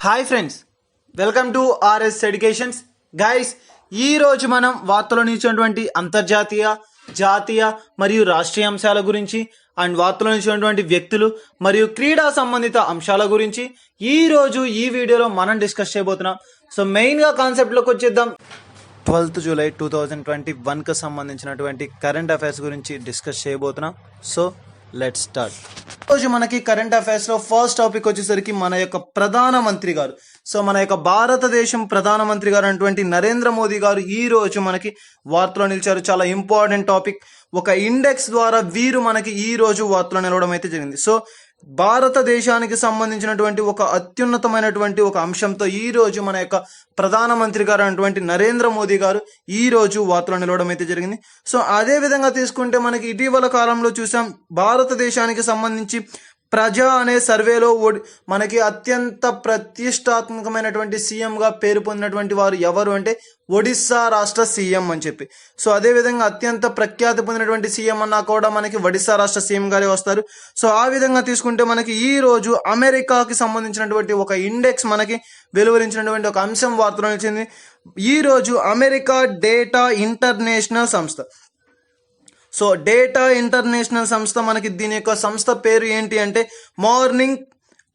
Hi friends, welcome to RS educations. Guys, ఈ రోజు మనం వార్తలో నిలిచినటువంటి అంతర్జాతీయ, జాతీయ మరియు రాష్ట్రీయ అంశాల గురించి అండ్ వార్తలో నిలిచినటువంటి వ్యక్తులు మరియు క్రీడా సంబంధిత అంశాల గురించి ఈ రోజు ఈ వీడియోలో మనం డిస్కస్ చేయబోతున్నాం. సో మెయిన్గా కాన్సెప్ట్లోకి వచ్చేద్దాం. 12 జూలై 2021కి సంబంధించినటువంటి కరెంట్ అఫైర్స్ గురించి డిస్కస్ చేయబోతున్నాం. So let's start. రోజు మనకి కరెంట్ అఫైర్స్ లో ఫస్ట్ టాపిక్ వచ్చేసరికి మన యొక్క ప్రధానమంత్రి గారు. సో మన యొక్క భారతదేశం ప్రధానమంత్రి గారు అటువంటి నరేంద్ర మోదీ గారు ఈ రోజు మనకి వార్తలో నిలిచారు. చాలా ఇంపార్టెంట్ టాపిక్. ఒక ఇండెక్స్ ద్వారా వీరు మనకి ఈ రోజు వార్తలో నిలవడం అయితే జరిగింది. సో భారతదేశానికి సంబంధించినటువంటి ఒక అత్యున్నతమైనటువంటి ఒక అంశంతో ఈ రోజు మన యొక్క ప్రధానమంత్రి గారు అటువంటి నరేంద్ర మోదీ గారు ఈ రోజు వార్తలో నిలవడం అయితే జరిగింది. సో అదే విధంగా తీసుకుంటే మనకి ఇటీవల కాలంలో చూసాం, భారతదేశానికి సంబంధించి ప్రజా అనే సర్వేలో మనకి అత్యంత ప్రతిష్టాత్మకమైనటువంటి సీఎంగా పేరు పొందినటువంటి వారు ఎవరు అంటే ఒడిస్సా రాష్ట్ర సీఎం అని చెప్పి. సో అదేవిధంగా అత్యంత ప్రఖ్యాతి పొందినటువంటి సీఎం అన్నా కూడా మనకి ఒడిస్సా రాష్ట్ర సీఎం గారే వస్తారు. సో ఆ విధంగా తీసుకుంటే మనకి ఈ రోజు అమెరికాకి సంబంధించినటువంటి ఒక ఇండెక్స్ మనకి వెలువరించినటువంటి ఒక అంశం వార్తలో నిలిచింది. ఈ రోజు అమెరికా డేటా ఇంటర్నేషనల్ సంస్థ. సో డేటా ఇంటర్నేషనల్ సంస్థ మనకి దీని యొక్క సంస్థ పేరు ఏంటి అంటే morning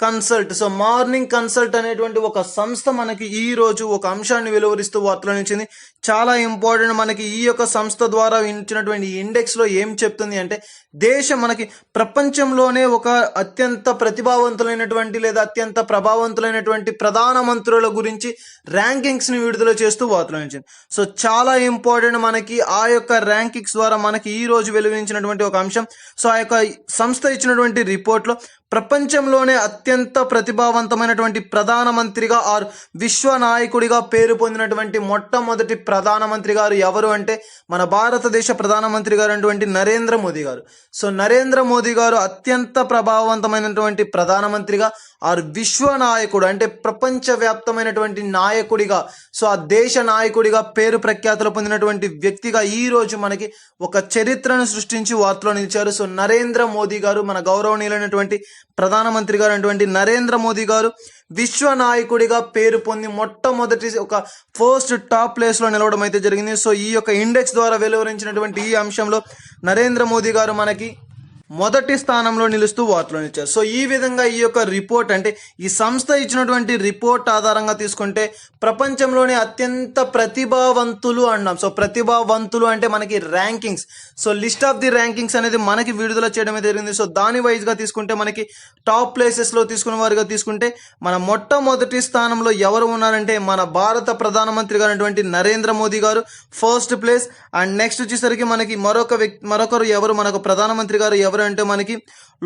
consult. So morning consult అనేటువంటి ఒక సంస్థ మనకి ఈ రోజు ఒక అంశాన్ని వెలువరిస్తూ వార్తలో నిలిచింది. చాలా ఇంపార్టెంట్. మనకి ఈ యొక్క సంస్థ ద్వారా ఇచ్చినటువంటి ఇండెక్స్ లో ఏం చెప్తుంది అంటే దేశం మనకి ప్రపంచంలోనే ఒక అత్యంత ప్రతిభావంతులైనటువంటి లేదా అత్యంత ప్రభావవంతులైనటువంటి ప్రధానమంత్రుల గురించి ర్యాంకింగ్స్ ని విడుదల చేస్తూ వార్తలో నిలిచింది. సో చాలా ఇంపార్టెంట్. మనకి ఆ యొక్క ర్యాంకింగ్స్ ద్వారా మనకి ఈ రోజు వెలువరించినటువంటి ఒక అంశం. సో ఆ యొక్క సంస్థ ఇచ్చినటువంటి రిపోర్ట్ లో ప్రపంచంలోనే అత్యంత ప్రతిభావంతమైనటువంటి ప్రధానమంత్రిగా ఆర్ విశ్వ నాయకుడిగా పేరు పొందినటువంటి మొట్టమొదటి ప్రధానమంత్రి గారు ఎవరు అంటే మన భారతదేశ ప్రధానమంత్రి గారు అటువంటి నరేంద్ర మోదీ గారు. సో నరేంద్ర మోదీ గారు అత్యంత ప్రభావవంతమైనటువంటి ప్రధానమంత్రిగా ఆర్ విశ్వ నాయకుడు అంటే ప్రపంచవ్యాప్తమైనటువంటి నాయకుడిగా, సో ఆ దేశ నాయకుడిగా పేరు ప్రఖ్యాతులు పొందినటువంటి వ్యక్తిగా ఈ రోజు మనకి ఒక చరిత్రను సృష్టించి వార్తలో నిలిచారు. సో నరేంద్ర మోదీ గారు, మన గౌరవనీయులైనటువంటి ప్రధానమంత్రి గారు అటువంటి నరేంద్ర మోదీ గారు విశ్వ నాయకుడిగా పేరు పొంది మొట్టమొదటి ఒక ఫస్ట్ టాప్ ప్లేస్ లో నిలవడం అయితే జరిగింది. సో ఈ యొక్క ఇండెక్స్ ద్వారా వెలువరించినటువంటి ఈ అంశంలో నరేంద్ర మోదీ గారు మనకి మొదటి స్థానంలో నిలుస్తూ వార్తలు నిలిచారు. సో ఈ విధంగా ఈ యొక్క రిపోర్ట్ అంటే ఈ సంస్థ ఇచ్చినటువంటి రిపోర్ట్ ఆధారంగా తీసుకుంటే ప్రపంచంలోనే అత్యంత ప్రతిభావంతులు అన్నాం. సో ప్రతిభావంతులు అంటే మనకి rankings. So list of the rankings అనేది మనకి విడుదల చేయడం జరిగింది. సో దాని వైజ్ గా తీసుకుంటే మనకి టాప్ ప్లేసెస్ లో తీసుకున్న వారిగా తీసుకుంటే మన మొట్టమొదటి స్థానంలో ఎవరు ఉన్నారంటే మన భారత ప్రధానమంత్రి గారు నరేంద్ర మోదీ గారు ఫస్ట్ ప్లేస్. అండ్ నెక్స్ట్ వచ్చేసరికి మనకి మరొకరు ఎవరు మనకు ప్రధానమంత్రి గారు ఎవరు అంటే మనకి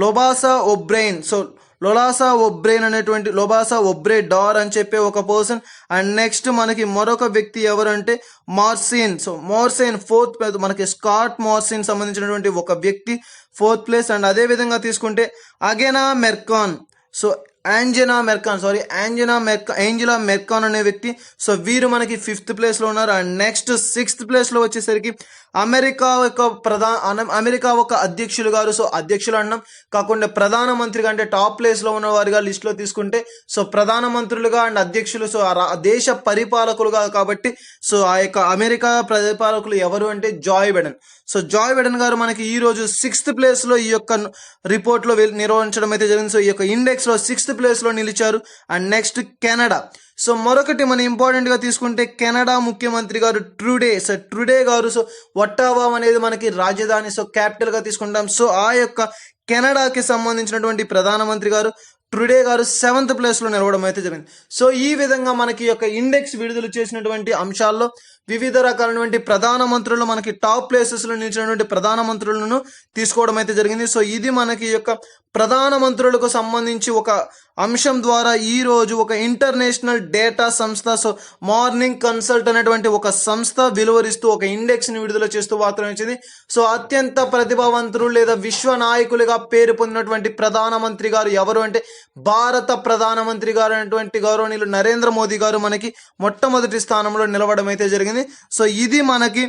లోబాసా ఒబ్రెయిన్. సో లోలాసా ఒబ్రెయిన్ అనేటువంటి లోబాసా ఒబ్రే డార్ అని చెప్పే ఒక పర్సన్. అండ్ నెక్స్ట్ మనకి మరొక వ్యక్తి ఎవరంటే మార్సిన్. సో మార్సిన్ ఫోర్త్, మనకి స్కాట్ మార్సిన్ సంబంధించినటువంటి ఒక వ్యక్తి ఫోర్త్ ప్లేస్. అండ్ అదే విధంగా తీసుకుంటే అగెనా మెర్కాన్. సో ఏంజెలా మెర్కాన్ అనే వ్యక్తి. సో వీరు మనకి ఫిఫ్త్ ప్లేస్ లో ఉన్నారు. అండ్ నెక్స్ట్ సిక్స్త్ ప్లేస్ లో వచ్చేసరికి అమెరికా ఒక అధ్యక్షులు గారు. సో అధ్యక్షులు అన్నాం కాకుండా ప్రధానమంత్రిగా అంటే టాప్ ప్లేస్ లో ఉన్న వారిగా లిస్ట్ లో తీసుకుంటే సో ప్రధానమంత్రులుగా అండ్ అధ్యక్షులు, సో దేశ పరిపాలకులుగా కాబట్టి సో ఆ యొక్క అమెరికా పరిపాలకులు ఎవరు అంటే Joy Biden. So Joy Biden గారు మనకి ఈ రోజు సిక్స్త్ ప్లేస్ లో ఈ యొక్క రిపోర్ట్ లో నిర్వహించడం అయితే జరిగింది. సో ఈ యొక్క ఇండెక్స్ లో సిక్స్త్ ప్లేస్ లో నిలిచారు. And next Canada. సో మరొకటి మనం ఇంపార్టెంట్ గా తీసుకుంటే కెనడా ముఖ్యమంత్రి గారు ట్రూడే. సో ట్రూడే గారు, సో ఒట్టావా అనేది మనకి రాజధాని, సో క్యాపిటల్ గా తీసుకుంటాం. సో ఆ యొక్క కెనడాకి సంబంధించినటువంటి ప్రధానమంత్రి గారు ట్రూడే గారు సెవెంత్ ప్లేస్ లో నిలవడం అయితే జరిగింది. సో ఈ విధంగా మనకి యొక్క ఇండెక్స్ విడుదల చేసినటువంటి అంశాల్లో వివిధ రకాలైనటువంటి ప్రధానమంత్రులు మనకి టాప్ ప్లేసెస్ లో నిలిచినటువంటి ప్రధానమంత్రులను తీసుకోవడం అయితే జరిగింది. సో ఇది మనకి యొక్క ప్రధానమంత్రులకు సంబంధించి ఒక అంశం ద్వారా ఈ రోజు ఒక ఇంటర్నేషనల్ డేటా సంస్థ, సో మార్నింగ్ కన్సల్ట్ అనేటువంటి ఒక సంస్థ వెలువరిస్తూ ఒక ఇండెక్స్ ని విడుదల చేస్తూ వార్తలు ఇచ్చింది. సో అత్యంత ప్రతిభావంతులు లేదా విశ్వ నాయకులుగా పేరు పొందినటువంటి ప్రధానమంత్రి గారు ఎవరు అంటే భారత ప్రధానమంత్రి గారు అనేటువంటి గౌరవనీయులు నరేంద్ర మోదీ గారు మనకి మొట్టమొదటి స్థానంలో నిలవడం అయితే జరిగింది. సో ఇది మనకి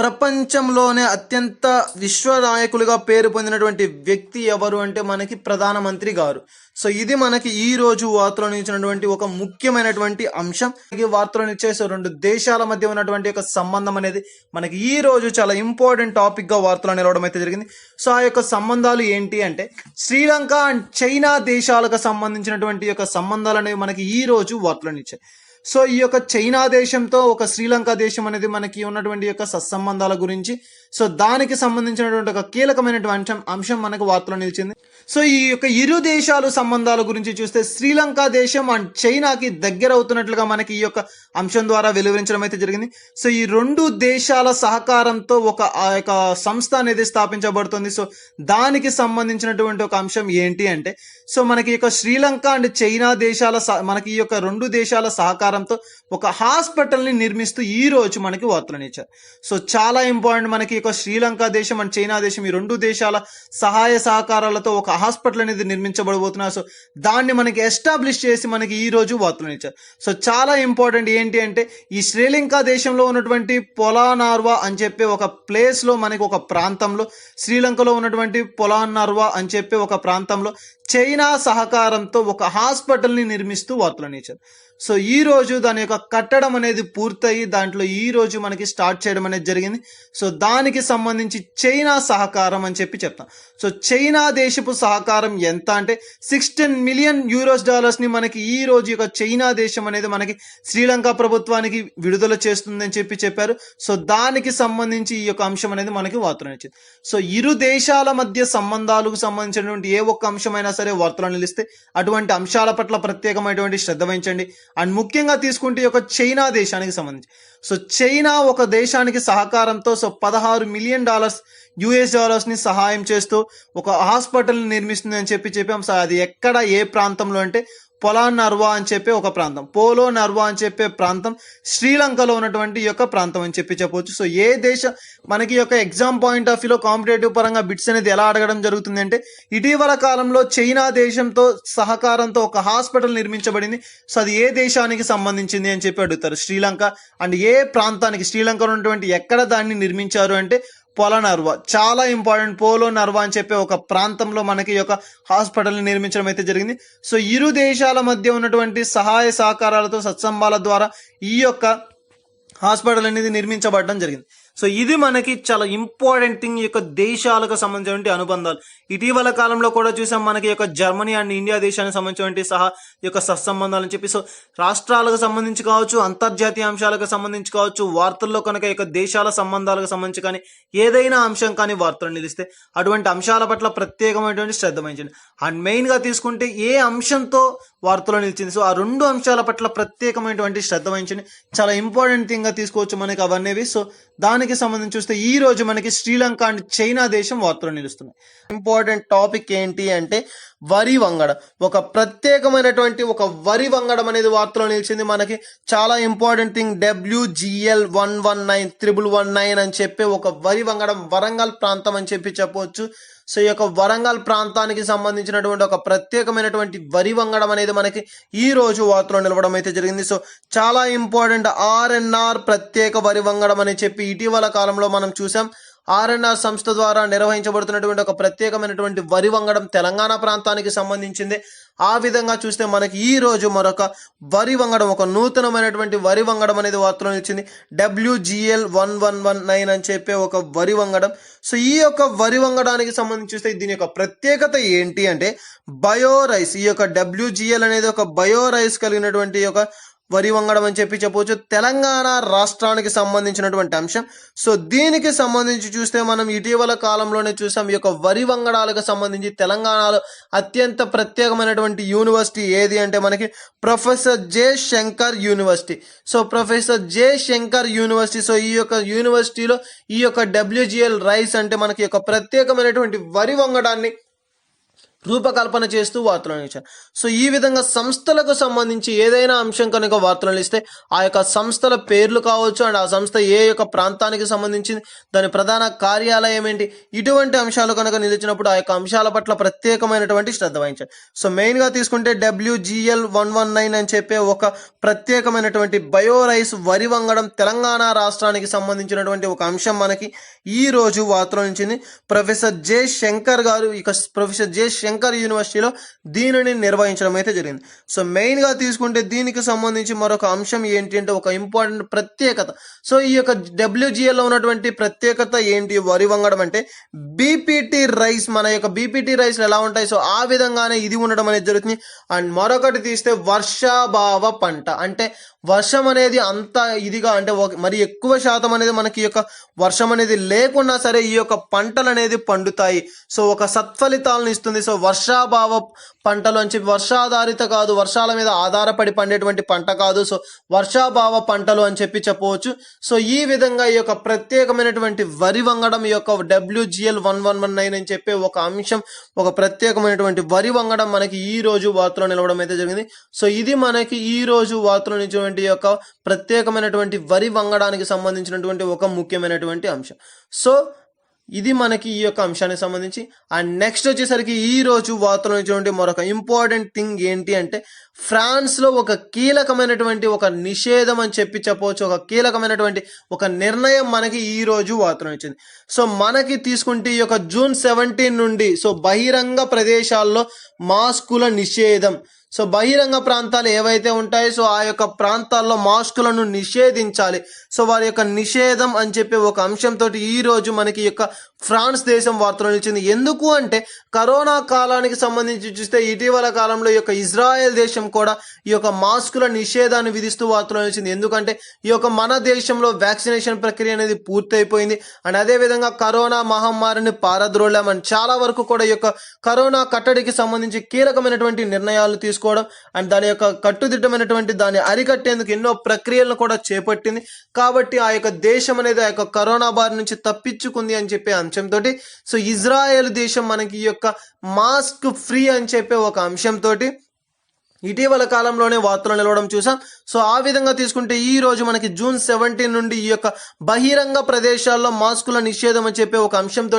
ప్రపంచంలోనే అత్యంత విశ్వ నాయకులుగా పేరు పొందినటువంటి వ్యక్తి ఎవరు అంటే మనకి ప్రధానమంత్రి గారు. సో ఇది మనకి ఈ రోజు వార్తలో నిలిచినటువంటి ఒక ముఖ్యమైనటువంటి అంశం. ఈ వార్తలో నిలిచేసే రెండు దేశాల మధ్య ఉన్నటువంటి ఒక సంబంధం అనేది మనకి ఈ రోజు చాలా ఇంపార్టెంట్ టాపిక్ గా వార్తలో నిలవడం అయితే జరిగింది. సో ఆ యొక్క సంబంధాలు ఏంటి అంటే శ్రీలంక అండ్ చైనా దేశాలకు సంబంధించినటువంటి యొక్క సంబంధాలు అనేవి మనకి ఈ రోజు వార్తలో నిలిచాయి. సో ఈ యొక్క చైనా దేశంతో ఒక శ్రీలంక దేశం అనేది మనకి ఉన్నటువంటి యొక్క సత్సంబంధాల గురించి, సో దానికి సంబంధించినటువంటి ఒక కీలకమైనటువంటి అంశం మనకు వార్తలో నిలిచింది. సో ఈ యొక్క ఇరు దేశాలు సంబంధాల గురించి చూస్తే శ్రీలంక దేశం అండ్ చైనాకి దగ్గర అవుతున్నట్లుగా మనకి ఈ యొక్క అంశం ద్వారా వెలువరించడం అయితే జరిగింది. సో ఈ రెండు దేశాల సహకారంతో ఒక ఆ యొక్క సంస్థ అనేది స్థాపించబడుతుంది. సో దానికి సంబంధించినటువంటి ఒక అంశం ఏంటి అంటే సో మనకి ఈ యొక్క శ్రీలంక అండ్ చైనా దేశాల మనకి ఈ యొక్క రెండు దేశాల సహకారంతో ఒక హాస్పిటల్ ని నిర్మిస్తూ ఈ రోజు మనకి వార్తలను ఇచ్చారు. సో చాలా ఇంపార్టెంట్, మనకి ఈ యొక్క శ్రీలంక దేశం అండ్ చైనా దేశం ఈ రెండు దేశాల సహాయ సహకారాలతో ఒక హాస్పిటల్ అనేది నిర్మించబడబోతున్నారు. సో దాన్ని మనకి ఎస్టాబ్లిష్ చేసి మనకి ఈ రోజు వార్తలను ఇచ్చారు. సో చాలా ఇంపార్టెంట్ ఏంటి అంటే ఈ శ్రీలంక దేశంలో ఉన్నటువంటి పొలానార్వా అని చెప్పే ఒక ప్లేస్ లో మనకి ఒక ప్రాంతంలో, శ్రీలంకలో ఉన్నటువంటి పొలానార్వా అని చెప్పే ఒక ప్రాంతంలో చైనా సహకారంతో ఒక హాస్పిటల్ ని నిర్మిస్తూ వార్తలను ఇచ్చారు. సో ఈ రోజు దాని యొక్క కట్టడం అనేది పూర్తయి దాంట్లో ఈ రోజు మనకి స్టార్ట్ చేయడం అనేది జరిగింది. సో దానికి సంబంధించి చైనా సహకారం అని చెప్పి చెప్తాం. సో చైనా దేశపు సహకారం ఎంత అంటే $16 మిలియన్ ని మనకి ఈ రోజు యొక్క చైనా దేశం అనేది మనకి శ్రీలంక ప్రభుత్వానికి విడుదల చేస్తుందని చెప్పారు. సో దానికి సంబంధించి ఈ యొక్క అంశం అనేది మనకి వార్తలు ఇచ్చింది. సో ఇరు దేశాల మధ్య సంబంధాలకు సంబంధించినటువంటి ఏ ఒక్క అంశమైనా సరే వార్తలు నిలిస్తే అటువంటి అంశాల పట్ల ప్రత్యేకమైనటువంటి శ్రద్ధ వహించండి. అండ్ ముఖ్యంగా తీసుకుంటే ఒక చైనా దేశానికి సంబంధించి సో చైనా ఒక దేశానికి సహకారంతో సో $16 మిలియన్ ని సహాయం చేస్తూ ఒక హాస్పిటల్ నిర్మిస్తుంది అని చెప్పాం. సో అది ఎక్కడ, ఏ ప్రాంతంలో అంటే పొలానర్వా అని చెప్పే ఒక ప్రాంతం, పోలో నర్వా అని చెప్పే ప్రాంతం శ్రీలంకలో ఉన్నటువంటి ఈ యొక్క ప్రాంతం అని చెప్పవచ్చు. సో ఏ దేశం మనకి యొక్క ఎగ్జామ్ పాయింట్ ఆఫ్ వ్యూలో కాంపిటేటివ్ పరంగా బిట్స్ అనేది ఎలా అడగడం జరుగుతుంది అంటే ఇటీవల కాలంలో చైనా దేశంతో సహకారంతో ఒక హాస్పిటల్ నిర్మించబడింది. సో అది ఏ దేశానికి సంబంధించింది అని చెప్పి అడుగుతారు. శ్రీలంక అండ్ ఏ ప్రాంతానికి, శ్రీలంకలో ఉన్నటువంటి ఎక్కడ దాన్ని నిర్మించారు అంటే పొలానర్వా. చాలా ఇంపార్టెంట్, పోలో నర్వా అని చెప్పే ఒక ప్రాంతంలో మనకి యొక్క హాస్పిటల్ ని నిర్మించడం అయితే జరిగింది. సో ఇరు దేశాల మధ్య ఉన్నటువంటి సహాయ సహకారాలతో సత్సంబాల ద్వారా ఈ యొక్క హాస్పిటల్ అనేది నిర్మించబడడం జరిగింది. సో ఇది మనకి చాలా ఇంపార్టెంట్ థింగ్, ఈ యొక్క దేశాలకు సంబంధించినటువంటి అనుబంధాలు. ఇటీవల కాలంలో కూడా చూసాం మనకి యొక్క జర్మనీ అండ్ ఇండియా దేశానికి సంబంధించినటువంటి ఈ యొక్క సత్సంబంధాలు అని చెప్పి. సో రాష్ట్రాలకు సంబంధించి కావచ్చు, అంతర్జాతీయ అంశాలకు సంబంధించి కావచ్చు, వార్తల్లో కనుక ఈ యొక్క దేశాల సంబంధాలకు సంబంధించి కానీ ఏదైనా అంశం కానీ వార్తలు నిలిస్తే అటువంటి అంశాల పట్ల ప్రత్యేకమైనటువంటి శ్రద్ధ వహించండి. అండ్ మెయిన్ గా తీసుకుంటే ఏ అంశంతో వార్తలో నిలిచింది, సో ఆ రెండు అంశాల పట్ల ప్రత్యేకమైనటువంటి శ్రద్ధ వహించండి. చాలా ఇంపార్టెంట్ థింగ్ గా తీసుకోవచ్చు మనకి అవన్నీ. సో దానికి సంబంధించి చూస్తే ఈ రోజు మనకి శ్రీలంక అండ్ చైనా దేశం వార్తలు నిలుస్తున్నాయి. ఇంపార్టెంట్ టాపిక్ ఏంటి అంటే వరి వంగడం. ఒక ప్రత్యేకమైనటువంటి ఒక వరి వంగడం అనేది వార్తలో నిలిచింది మనకి. చాలా ఇంపార్టెంట్ థింగ్, WGL 119 అని చెప్పి ఒక వరి వంగడం వరంగల్ ప్రాంతం అని చెప్పవచ్చు. సో ఈ యొక్క వరంగల్ ప్రాంతానికి సంబంధించినటువంటి ఒక ప్రత్యేకమైనటువంటి వరి వంగడం అనేది మనకి ఈ రోజు వార్తలో నిలవడం అయితే జరిగింది. సో చాలా ఇంపార్టెంట్, RNR ప్రత్యేక వరి వంగడం అని చెప్పి ఇటీవల కాలంలో మనం చూసాం. RNR సంస్థ ద్వారా నిర్వహించబడుతున్నటువంటి ఒక ప్రత్యేకమైనటువంటి వరి వంగడం తెలంగాణ ప్రాంతానికి సంబంధించింది. ఆ విధంగా చూస్తే మనకి ఈ రోజు మరొక వరి వంగడం, ఒక నూతనమైనటువంటి వరి వంగడం అనేది వార్తలో నిలిచింది. WGL 119 అని చెప్పే ఒక వరి వంగడం. సో ఈ యొక్క వరి వంగడానికి సంబంధించి చూస్తే దీని యొక్క ప్రత్యేకత ఏంటి అంటే బయో రైస్. ఈ యొక్క WGL అనేది ఒక బయో రైస్ కలిగినటువంటి ఒక వరి వంగడం అని చెప్పవచ్చు. తెలంగాణ రాష్ట్రానికి సంబంధించినటువంటి అంశం. సో దీనికి సంబంధించి చూస్తే మనం ఇటీవల కాలంలోనే చూసాం ఈ యొక్క వరి వంగడాలకు సంబంధించి తెలంగాణలో అత్యంత ప్రత్యేకమైనటువంటి యూనివర్సిటీ ఏది అంటే మనకి professor J Shankar university. So professor J Shankar university. So ఈ యొక్క యూనివర్సిటీలో ఈ యొక్క WGL రైస్ అంటే మనకి యొక్క ప్రత్యేకమైనటువంటి వరి వంగడాన్ని రూపకల్పన చేస్తూ వార్తలను ఇచ్చారు. సో ఈ విధంగా సంస్థలకు సంబంధించి ఏదైనా అంశం కనుక వార్తలను ఇస్తే ఆ యొక్క సంస్థల పేర్లు కావచ్చు అండ్ ఆ సంస్థ ఏ యొక్క ప్రాంతానికి సంబంధించింది, దాని ప్రధాన కార్యాలయం ఏంటి, ఇటువంటి అంశాలు కనుక నిలిచినప్పుడు ఆ యొక్క అంశాల పట్ల ప్రత్యేకమైనటువంటి శ్రద్ధ వహించాలి. సో మెయిన్గా తీసుకుంటే WGL 119 అని చెప్పే ఒక ప్రత్యేకమైనటువంటి బయోరైస్ వరి వంగడం తెలంగాణ రాష్ట్రానికి సంబంధించినటువంటి ఒక అంశం మనకి ఈ రోజు వార్తలో నిలిచింది. ప్రొఫెసర్ జె శంకర్ గారు ఇక ప్రొఫెసర్ జె శంకర్ యూనివర్సిటీలో దీనిని నిర్వహించడం అయితే జరిగింది. సో మెయిన్గా తీసుకుంటే దీనికి సంబంధించి మరొక అంశం ఏంటి అంటే ఒక ఇంపార్టెంట్ ప్రత్యేకత. సో ఈ యొక్క WGLలో ఉన్నటువంటి ప్రత్యేకత ఏంటి వరి వంగడం అంటే బీపీటీ రైస్, మన యొక్క బీపీటీ రైస్లు ఎలా ఉంటాయి సో ఆ విధంగానే ఇది ఉండడం అనేది జరుగుతుంది. అండ్ మరొకటి తీస్తే వర్షాభావ పంట అంటే వర్షం అనేది అంత ఇదిగా అంటే మరి ఎక్కువ శాతం అనేది మనకి ఈ యొక్క వర్షం అనేది లేకున్నా సరే ఈ యొక్క పంటలు అనేది పండుతాయి. సో ఒక సత్ఫలితాలను ఇస్తుంది. సో వర్షాభావ పంటలు అని చెప్పి వర్షాధారిత కాదు, వర్షాల మీద ఆధారపడి పండేటువంటి పంట కాదు, సో వర్షాభావ పంటలు అని చెప్పి చెప్పవచ్చు. సో ఈ విధంగా ఈ యొక్క ప్రత్యేకమైనటువంటి వరి వంగడం ఈ యొక్క WGL 1119 అని చెప్పే ఒక అంశం, ఒక ప్రత్యేకమైనటువంటి వరి వంగడం మనకి ఈ రోజు వార్తలో నిలవడం అయితే జరిగింది. సో ఇది మనకి ఈ రోజు వార్తలో నిలిచినటువంటి యొక్క ప్రత్యేకమైనటువంటి వరి వంగడానికి సంబంధించినటువంటి ఒక ముఖ్యమైనటువంటి అంశం. సో ఇది మనకి ఈ యొక్క అంశానికి సంబంధించి. అండ్ నెక్స్ట్ వచ్చేసరికి ఈ రోజు వార్తలో నిలిచినటువంటి మరొక ఇంపార్టెంట్ థింగ్ ఏంటి అంటే ఫ్రాన్స్లో ఒక కీలకమైనటువంటి ఒక నిషేధం అని చెప్పవచ్చు, ఒక కీలకమైనటువంటి ఒక నిర్ణయం మనకి ఈ రోజు వార్తలో నిలిచింది. సో మనకి తీసుకుంటే ఈ యొక్క June 17 నుండి సో బహిరంగ ప్రదేశాల్లో మాస్కుల నిషేధం. సో బహిరంగ ప్రాంతాలు ఏవైతే ఉంటాయో సో ఆ యొక్క ప్రాంతాల్లో మాస్కులను నిషేధించాలి. సో వారి యొక్క నిషేధం అని చెప్పి ఒక అంశంతో ఈ రోజు మనకి యొక్క ఫ్రాన్స్ దేశం వార్తలో నిలిచింది. ఎందుకు అంటే కరోనా కాలానికి సంబంధించి చూస్తే ఇటీవల కాలంలో ఈ యొక్క ఇజ్రాయెల్ దేశం కూడా ఈ యొక్క మాస్కుల నిషేధాన్ని విధిస్తూ వార్తలో నిలిచింది. ఎందుకంటే ఈ యొక్క మన దేశంలో వ్యాక్సినేషన్ ప్రక్రియ అనేది పూర్తయిపోయింది అండ్ అదేవిధంగా కరోనా మహమ్మారిని పారద్రోలామని చాలా వరకు కూడా ఈ యొక్క కరోనా కట్టడికి సంబంధించి కీలకమైనటువంటి నిర్ణయాలు తీసుకోవడం అండ్ దాని యొక్క కట్టుదిట్టమైనటువంటి దాన్ని అరికట్టేందుకు ఎన్నో ప్రక్రియలను కూడా చేపట్టింది. కాబట్టి ఆ యొక్క దేశం అనేది ఆ యొక్క కరోనా బారి నుంచి తప్పించుకుంది అని చెప్పే అంశంతో సో ఇజ్రాయెల్ దేశం మనకి ఈ యొక్క మాస్క్ ఫ్రీ అని చెప్పే ఒక అంశంతో ఇటీవల కాలంలోనే వార్తలు నిలవడం చూసాం. సో ఆ విధంగా తీసుకుంటే ఈ రోజు మనకి June 17 నుండి ఈ యొక్క బహిరంగ ప్రదేశాల్లో మాస్కుల నిషేధం అని చెప్పే ఒక అంశంతో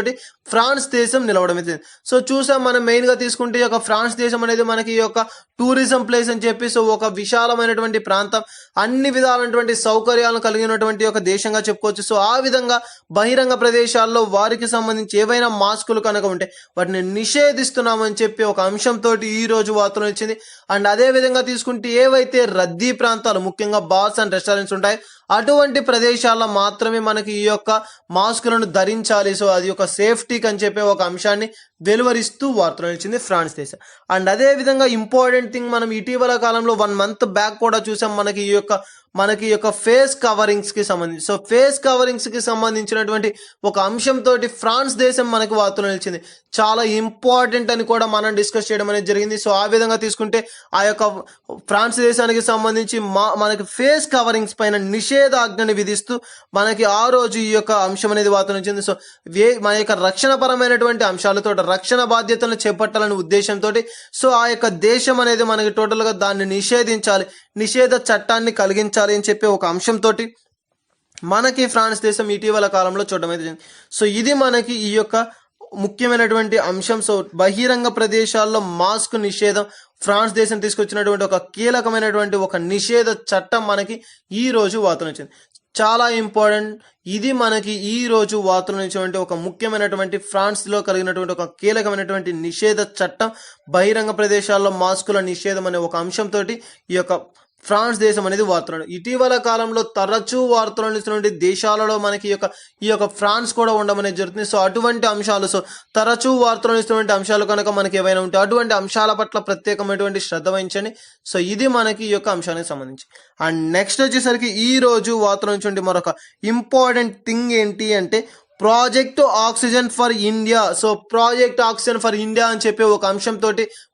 ఫ్రాన్స్ దేశం నిలవడం అయితే. సో చూసాం మనం మెయిన్గా తీసుకుంటే ఈ యొక్క ఫ్రాన్స్ దేశం అనేది మనకి ఈ యొక్క టూరిజం ప్లేస్ అని చెప్పి సో ఒక విశాలమైనటువంటి ప్రాంతం, అన్ని విధాలైనటువంటి సౌకర్యాలను కలిగినటువంటి ఒక దేశంగా చెప్పుకోవచ్చు. సో ఆ విధంగా బహిరంగ ప్రదేశాల్లో వారికి సంబంధించి ఏవైనా మాస్కులు కనుక ఉంటే వాటిని నిషేధిస్తున్నామని చెప్పి ఒక అంశంతో ఈ రోజు వార్తలు వచ్చింది. అండ్ అదే విధంగా తీసుకుంటే ఏవైతే రద్దీ ప్రాంతాలు ముఖ్యంగా బార్స్ అండ్ రెస్టారెంట్స్ ఉంటాయి అటువంటి ప్రదేశాల్లో మాత్రమే మనకి ఈ యొక్క మాస్కులను ధరించాలి. సో అది ఒక సేఫ్టీకి అని చెప్పే ఒక అంశాన్ని వెలువరిస్తూ వార్తలు నిలిచింది ఫ్రాన్స్ దేశం. అండ్ అదే విధంగా ఇంపార్టెంట్ థింగ్ మనం ఇటీవల కాలంలో 1 month బ్యాక్ కూడా చూసాం మనకి ఈ యొక్క ఫేస్ కవరింగ్స్ కి సంబంధించి. సో ఫేస్ కవరింగ్స్ కి సంబంధించినటువంటి ఒక అంశంతో ఫ్రాన్స్ దేశం మనకి వార్తలు నిలిచింది. చాలా ఇంపార్టెంట్ అని కూడా మనం డిస్కస్ చేయడం అనేది జరిగింది. సో ఆ విధంగా తీసుకుంటే ఆ యొక్క ఫ్రాన్స్ దేశానికి సంబంధించి మనకి ఫేస్ కవరింగ్స్ పైన నిషేధాజ్ఞని విధిస్తూ మనకి ఆ రోజు ఈ యొక్క అంశం అనేది వార్తలు నిలిచింది. సో మన యొక్క రక్షణ పరమైనటువంటి అంశాలతో రక్షణ బాధ్యతలను చేపట్టాలనే ఉద్దేశంతో సో ఆ యొక్క దేశం అనేది మనకి టోటల్గా దాన్ని నిషేధించాలి, నిషేధ చట్టాన్ని కలిగించాలి అని చెప్పి ఒక అంశంతో మనకి ఫ్రాన్స్ దేశం ఇటీవల కాలంలో చూడడం అయితే. సో ఇది మనకి ఈ యొక్క ముఖ్యమైనటువంటి అంశం. సో బహిరంగ ప్రదేశాల్లో మాస్క్ నిషేధం ఫ్రాన్స్ దేశం తీసుకొచ్చినటువంటి ఒక కీలకమైనటువంటి ఒక నిషేధ చట్టం మనకి ఈ రోజు వార్తలు వచ్చింది. చాలా ఇంపార్టెంట్. ఇది మనకి ఈ రోజు వార్తలు నిలిచినటువంటి ఒక ముఖ్యమైనటువంటి ఫ్రాన్స్లో కలిగినటువంటి ఒక కీలకమైనటువంటి నిషేధ చట్టం, బహిరంగ ప్రదేశాల్లో మాస్కుల నిషేధం అనే ఒక అంశంతో ఈ యొక్క ఫ్రాన్స్ దేశం అనేది వార్తలు. ఇటీవల కాలంలో తరచూ వార్తలు నిలిచినటువంటి దేశాలలో మనకి ఈ యొక్క ఫ్రాన్స్ కూడా ఉండడం అనేది జరుగుతుంది. సో అటువంటి అంశాలు, సో తరచూ వార్తలు నిలిచినటువంటి అంశాలు కనుక మనకి ఏవైనా ఉంటే అటువంటి అంశాల పట్ల ప్రత్యేకమైనటువంటి శ్రద్ధ వహించండి. సో ఇది మనకి ఈ యొక్క అంశానికి సంబంధించి. అండ్ నెక్స్ట్ వచ్చేసరికి ఈ రోజు వార్తలు నిలిచినటువంటి మరొక ఇంపార్టెంట్ థింగ్ ఏంటి అంటే project oxygen for India. So project oxygen for India అని చెప్పి ఒక అంశంతో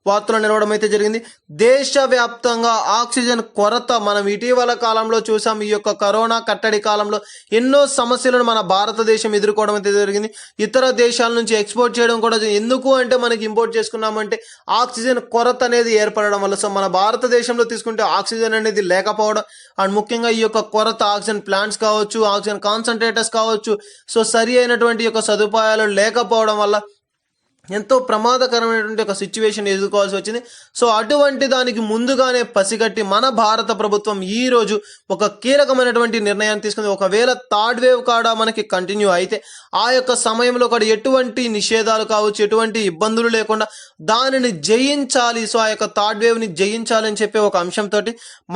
వార్తలు నిలవడం అయితే జరిగింది. దేశవ్యాప్తంగా ఆక్సిజన్ కొరత మనం ఇటీవల కాలంలో చూసాం. ఈ యొక్క కరోనా కట్టడి కాలంలో ఎన్నో సమస్యలను మన భారతదేశం ఎదుర్కోవడం అయితే జరిగింది. ఇతర దేశాల నుంచి ఎక్స్పోర్ట్ చేయడం కూడా ఎందుకు అంటే మనకి ఇంపోర్ట్ చేసుకున్నామంటే ఆక్సిజన్ కొరత అనేది ఏర్పడడం వల్ల. సో మన భారతదేశంలో తీసుకుంటే ఆక్సిజన్ అనేది లేకపోవడం అండ్ ముఖ్యంగా ఈ యొక్క కొరత ఆక్సిజన్ ప్లాంట్స్ కావచ్చు, ఆక్సిజన్ కాన్సన్ట్రేటర్స్ కావచ్చు, సో సరి అయినటువంటి యొక్క సదుపాయాలు లేకపోవడం వల్ల ఎంతో ప్రమాదకరమైనటువంటి ఒక సిచ్యువేషన్ ఎదుర్కోవాల్సి వచ్చింది. సో అటువంటి దానికి ముందుగానే పసిగట్టి మన భారత ప్రభుత్వం ఈ రోజు ఒక కీలకమైనటువంటి నిర్ణయాన్ని తీసుకుంది. ఒకవేళ థర్డ్ వేవ్ కాడ మనకి కంటిన్యూ అయితే ఆ యొక్క సమయంలో కూడా ఎటువంటి నిషేధాలు కావచ్చు, ఎటువంటి ఇబ్బందులు లేకుండా దానిని జయించాలి. సో ఆ యొక్క థర్డ్ వేవ్ ని జయించాలి అని చెప్పే ఒక అంశంతో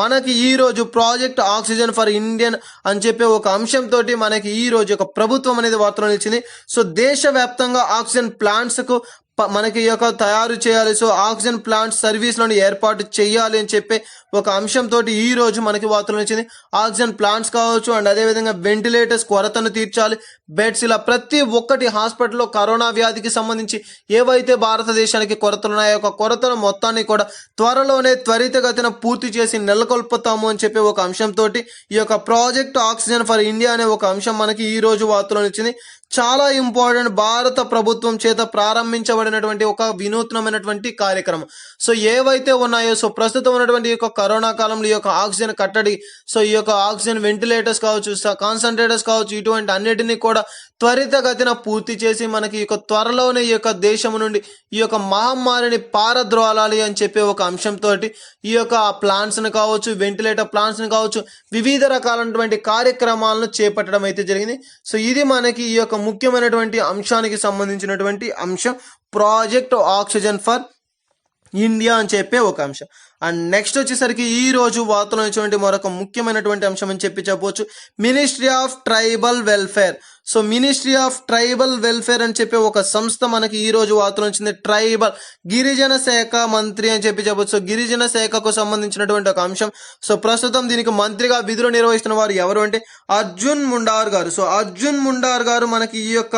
మనకి ఈ రోజు ప్రాజెక్ట్ ఆక్సిజన్ ఫర్ ఇండియన్ అని చెప్పే ఒక అంశంతో మనకి ఈ రోజు ఒక ప్రభుత్వం అనేది వార్తలు నిలిచింది. సో దేశవ్యాప్తంగా ఆక్సిజన్ ప్లాంట్స్ కు మనకి ఈ యొక్క తయారు చేయాలి. సో ఆక్సిజన్ ప్లాంట్ సర్వీస్లను ఏర్పాటు చేయాలి అని చెప్పి ఒక అంశంతో ఈ రోజు మనకి వార్తలు వచ్చింది. ఆక్సిజన్ ప్లాంట్స్ కావచ్చు అండ్ అదేవిధంగా వెంటిలేటర్స్ కొరతను తీర్చాలి, బెడ్స్, ఇలా ప్రతి ఒక్కటి హాస్పిటల్లో కరోనా వ్యాధికి సంబంధించి ఏవైతే భారతదేశానికి కొరతలు ఉన్నాయో ఒక కొరతల మొత్తాన్ని కూడా త్వరలోనే త్వరితగతిన పూర్తి చేసి నెలకొల్పుతాము అని చెప్పి ఒక అంశంతో ఈ యొక్క ప్రాజెక్ట్ ఆక్సిజన్ ఫర్ ఇండియా అనే ఒక అంశం మనకి ఈ రోజు వార్తలు వచ్చింది. చాలా ఇంపార్టెంట్, భారత ప్రభుత్వం చేత ప్రారంభించబడినటువంటి ఒక వినూత్నమైనటువంటి కార్యక్రమం. సో ఏవైతే ఉన్నాయో సో ప్రస్తుతం ఉన్నటువంటి ఈ యొక్క కరోనా కాలంలో ఈ యొక్క ఆక్సిజన్ కట్టడి, సో ఈ యొక్క ఆక్సిజన్ వెంటిలేటర్స్ కావచ్చు, కాన్సన్ట్రేటర్స్ కావచ్చు, ఇటువంటి అన్నిటినీ కూడా త్వరితగతిన పూర్తి చేసి మనకి ఈ యొక్క త్వరలోనే ఈ యొక్క దేశం నుండి ఈ యొక్క మహమ్మారిని పారద్రోలాలి అని చెప్పే ఒక అంశంతో ఈ యొక్క ప్లాంట్స్ ని కావచ్చు, వెంటిలేటర్ ప్లాంట్స్ ని కావచ్చు, వివిధ రకాలైనటువంటి కార్యక్రమాలను చేపట్టడం అయితే జరిగింది. సో ఇది మనకి ఈ యొక్క ముఖ్యమైనటువంటి అంశానికి సంబంధించినటువంటి అంశం, ప్రాజెక్ట్ ఆక్సిజన్ ఫర్ ఇండియా అని చెప్పే ఒక అంశం. అండ్ నెక్స్ట్ వచ్చేసరికి ఈ రోజు వార్తలో వచ్చినటువంటి మరొక ముఖ్యమైనటువంటి అంశం అని చెప్పవచ్చు, ministry of tribal welfare. So ministry of tribal welfare అని చెప్పి ఒక సంస్థ మనకి ఈ రోజు వార్తలు వచ్చింది. ట్రైబల్ గిరిజన శాఖ మంత్రి అని చెప్పవచ్చు. సో గిరిజన శాఖకు సంబంధించినటువంటి ఒక అంశం. సో ప్రస్తుతం దీనికి మంత్రిగా విధులు నిర్వహిస్తున్న వారు ఎవరు అంటే అర్జున్ ముండార్ గారు. సో అర్జున్ ముండార్ గారు మనకి ఈ యొక్క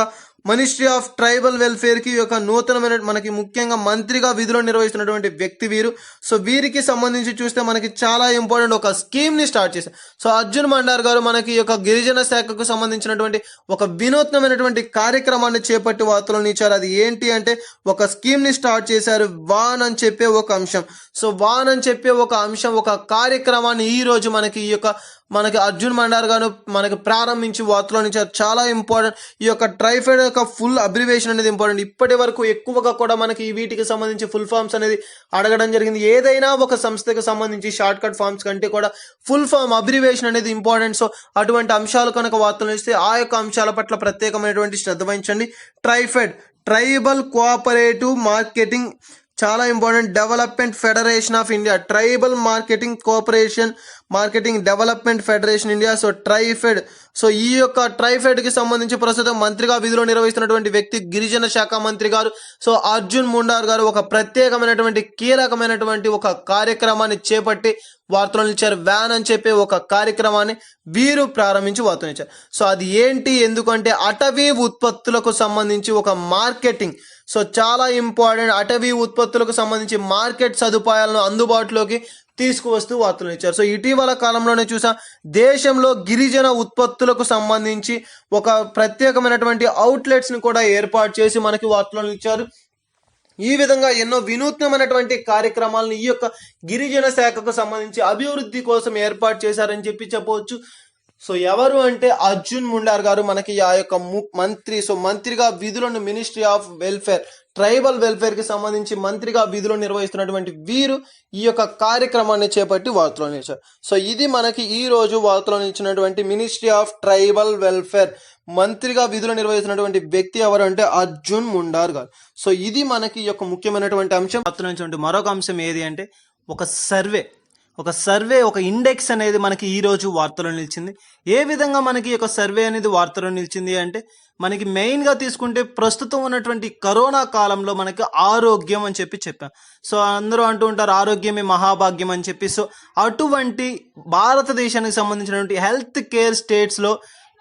మినిస్ట్రీ ఆఫ్ ట్రైబల్ వెల్ఫేర్ కి యొక్క నూతనమైన మనకి ముఖ్యంగా మంత్రిగా విధులు నిర్వహిస్తున్నటువంటి వ్యక్తి వీరు. సో వీరికి సంబంధించి చూస్తే మనకి చాలా ఇంపార్టెంట్ ఒక స్కీమ్ ని స్టార్ట్ చేశారు. సో అర్జున్ మండార్ గారు మనకి ఈ యొక్క గిరిజన శాఖకు సంబంధించినటువంటి ఒక వినూత్నమైనటువంటి కార్యక్రమాన్ని చేపట్టి వార్తలను ఇచ్చారు. అది ఏంటి అంటే ఒక స్కీమ్ ని స్టార్ట్ చేశారు, వాన్ అని చెప్పే ఒక అంశం. సో వాన్ అని చెప్పే ఒక అంశం, ఒక కార్యక్రమాన్ని ఈ రోజు మనకి అర్జున్ మండార్ గారు మనకి ప్రారంభించి వార్తలో నుంచి చాలా ఇంపార్టెంట్. ఈ యొక్క ట్రైఫెడ్ యొక్క ఫుల్ అబ్రివేషన్ అనేది ఇంపార్టెంట్. ఇప్పటి వరకు ఎక్కువగా కూడా మనకి వీటికి సంబంధించి ఫుల్ ఫామ్స్ అనేది అడగడం జరిగింది. ఏదైనా ఒక సంస్థకి సంబంధించి షార్ట్ కట్ ఫామ్స్ కంటే కూడా ఫుల్ ఫామ్ అబ్రివేషన్ అనేది ఇంపార్టెంట్. సో అటువంటి అంశాలు కనుక వార్తలు ఇస్తే ఆ యొక్క అంశాల పట్ల ప్రత్యేకమైనటువంటి శ్రద్ధ వహించండి. ట్రైఫెడ్, ట్రైబల్ కోఆపరేటివ్ మార్కెటింగ్, చాలా important. Development federation of India, tribal marketing development federation India. So TRIFED. So ఈ యొక్క ట్రైఫెడ్ కి సంబంధించి ప్రస్తుతం మంత్రిగా విధులు నిర్వహిస్తున్నటువంటి వ్యక్తి గిరిజన శాఖ మంత్రి గారు సో అర్జున్ ముండార్ గారు ఒక ప్రత్యేకమైనటువంటి కీలకమైనటువంటి ఒక కార్యక్రమాన్ని చేపట్టి వార్తలు ఇచ్చారు. వ్యాన్ అని చెప్పే ఒక కార్యక్రమాన్ని వీరు ప్రారంభించి వార్తలు ఇచ్చారు. సో అది ఏంటి, ఎందుకంటే అటవీ ఉత్పత్తులకు సంబంధించి ఒక మార్కెటింగ్, సో చాలా ఇంపార్టెంట్, అటవీ ఉత్పత్తులకు సంబంధించి మార్కెట్ సదుపాయాలను అందుబాటులోకి తీసుకువస్తూ వార్తలు ఇచ్చారు. సో ఇటీవల కాలంలోనే చూసాం దేశంలో గిరిజన ఉత్పత్తులకు సంబంధించి ఒక ప్రత్యేకమైనటువంటి అవుట్లెట్స్ ని కూడా ఏర్పాటు చేసి మనకి వార్తలు ఇచ్చారు. ఈ విధంగా ఎన్నో వినూత్నమైనటువంటి కార్యక్రమాలను ఈ యొక్క గిరిజన శాఖకు సంబంధించి అభివృద్ధి కోసం ఏర్పాటు చేశారని చెప్పవచ్చు. సో ఎవరు అంటే అర్జున్ ముండార్ గారు మనకి ఆ యొక్క మంత్రి. సో మంత్రిగా విధులను ministry of welfare, tribal welfare కి సంబంధించి మంత్రిగా విధులు నిర్వహిస్తున్నటువంటి వీరు ఈ యొక్క కార్యక్రమాన్ని చేపట్టి వార్తలు ఇచ్చారు. సో ఇది మనకి ఈ రోజు వార్తలు ఇచ్చినటువంటి మినిస్ట్రీ ఆఫ్ ట్రైబల్ వెల్ఫేర్ మంత్రిగా విధులు నిర్వహిస్తున్నటువంటి వ్యక్తి ఎవరు అంటే అర్జున్ ముండార్ గారు. సో ఇది మనకి ఈ యొక్క ముఖ్యమైనటువంటి అంశం. వార్తలు మరొక అంశం ఏది అంటే ఒక సర్వే, ఒక ఇండెక్స్ అనేది మనకి ఈ రోజు వార్తలో నిలిచింది. ఏ విధంగా మనకి ఒక సర్వే అనేది వార్తలో నిలిచింది అంటే మనకి మెయిన్ గా తీసుకుంటే ప్రస్తుతం ఉన్నటువంటి కరోనా కాలంలో మనకి ఆరోగ్యం అని చెప్పాం. సో అందరూ అంటూ ఉంటారు ఆరోగ్యమే మహాభాగ్యం అని చెప్పి. సో అటువంటి భారతదేశానికి సంబంధించినటువంటి హెల్త్ కేర్ స్టేట్స్ లో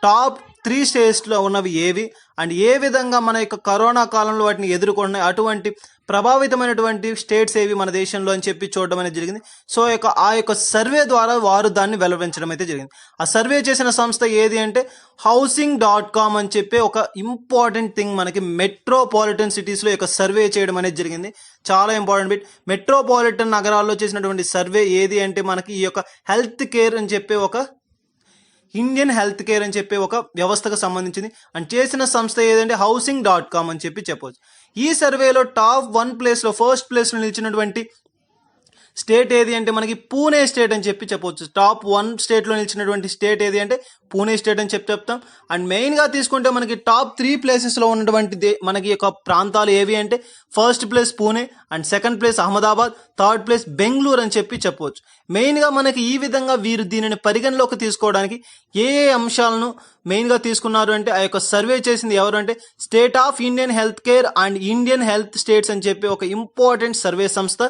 టాప్ త్రీ స్టేట్స్లో ఉన్నవి ఏవి అండ్ ఏ విధంగా మన యొక్క కరోనా కాలంలో వాటిని ఎదుర్కొన్నాయి, అటువంటి ప్రభావితమైనటువంటి స్టేట్స్ ఏవి మన దేశంలో అని చెప్పి చూడడం అనేది జరిగింది. సో ఆ యొక్క సర్వే ద్వారా వారు దాన్ని వెల్లడించడం అయితే జరిగింది. ఆ సర్వే చేసిన సంస్థ ఏది అంటే housing.com అని చెప్పి ఒక ఇంపార్టెంట్ థింగ్ మనకి మెట్రోపాలిటన్ సిటీస్లో యొక్క సర్వే చేయడం అనేది జరిగింది. చాలా ఇంపార్టెంట్ బిట్. మెట్రోపాలిటన్ నగరాల్లో చేసినటువంటి సర్వే ఏది అంటే మనకి ఈ యొక్క హెల్త్ కేర్ అని చెప్పి ఒక ఇండియన్ హెల్త్ కేర్ అని చెప్పి ఒక వ్యవస్థకు సంబంధించింది అండ్ చేసిన సంస్థ ఏదంటే housing.com అని చెప్పి చెప్పవచ్చు. ఈ సర్వేలో టాప్ 1 ప్లేస్లో ఫస్ట్ ప్లేస్లో నిలిచినటువంటి స్టేట్ ఏది అంటే మనకి పూణే స్టేట్ అని చెప్పి చెప్పవచ్చు. టాప్ 1 స్టేట్లో నిలిచినటువంటి స్టేట్ ఏది అంటే పూణే స్టేట్ అని చెప్తాం. అండ్ మెయిన్గా తీసుకుంటే మనకి టాప్ 3 ప్లేసెస్లో ఉన్నటువంటి మనకి యొక్క ప్రాంతాలు ఏవి అంటే first place Pune and second place Ahmedabad, third place Bengaluru అని చెప్పి చెప్పవచ్చు. మెయిన్గా మనకి ఈ విధంగా వీరు దీనిని పరిగణలోకి తీసుకోవడానికి ఏ అంశాలను మెయిన్గా తీసుకున్నారు అంటే ఆ యొక్క సర్వే చేసింది ఎవరు అంటే state of Indian health care and Indian health states అని చెప్పి ఒక ఇంపార్టెంట్ సర్వే సంస్థ.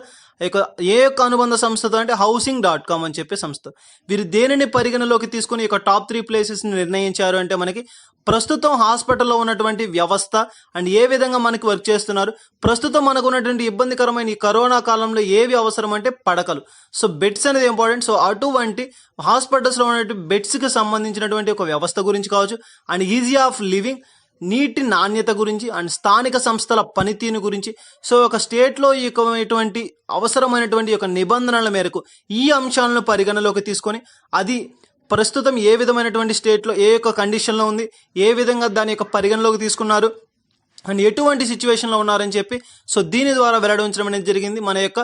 ఏ యొక్క అనుబంధ సంస్థతో అంటే housing.com అని చెప్పే సంస్థ. వీరు దేనిని పరిగణలోకి తీసుకుని యొక్క టాప్ 3 ప్లేసెస్ని నిర్ణయించారు అంటే మనకి ప్రస్తుతం హాస్పిటల్లో ఉన్నటువంటి వ్యవస్థ అండ్ ఏ విధంగా మనకి వర్క్ చేస్తున్నారు, ప్రస్తుతం మనకు ఉన్నటువంటి ఇబ్బందికరమైన ఈ కరోనా కాలంలో ఏవి అవసరం అంటే పడకలు. సో బెడ్స్ అనేది ఇంపార్టెంట్. సో అటువంటి హాస్పిటల్స్లో ఉన్నటువంటి బెడ్స్కి సంబంధించినటువంటి ఒక వ్యవస్థ గురించి కావచ్చు అండ్ ఈజీ ఆఫ్ లివింగ్, నీటి నాణ్యత గురించి అండ్ స్థానిక సంస్థల పనితీరు గురించి. సో ఒక స్టేట్లో ఇటువంటి అవసరమైనటువంటి యొక్క నిబంధనల మేరకు ఈ అంశాలను పరిగణలోకి తీసుకొని అది ప్రస్తుతం ఏ విధమైనటువంటి స్టేట్లో ఏ యొక్క కండిషన్లో ఉంది, ఏ విధంగా దాని యొక్క పరిగణలోకి తీసుకున్నారు అండ్ ఎటువంటి సిచ్యువేషన్లో ఉన్నారని చెప్పి సో దీని ద్వారా వెల్లడించడం అనేది జరిగింది. మన యొక్క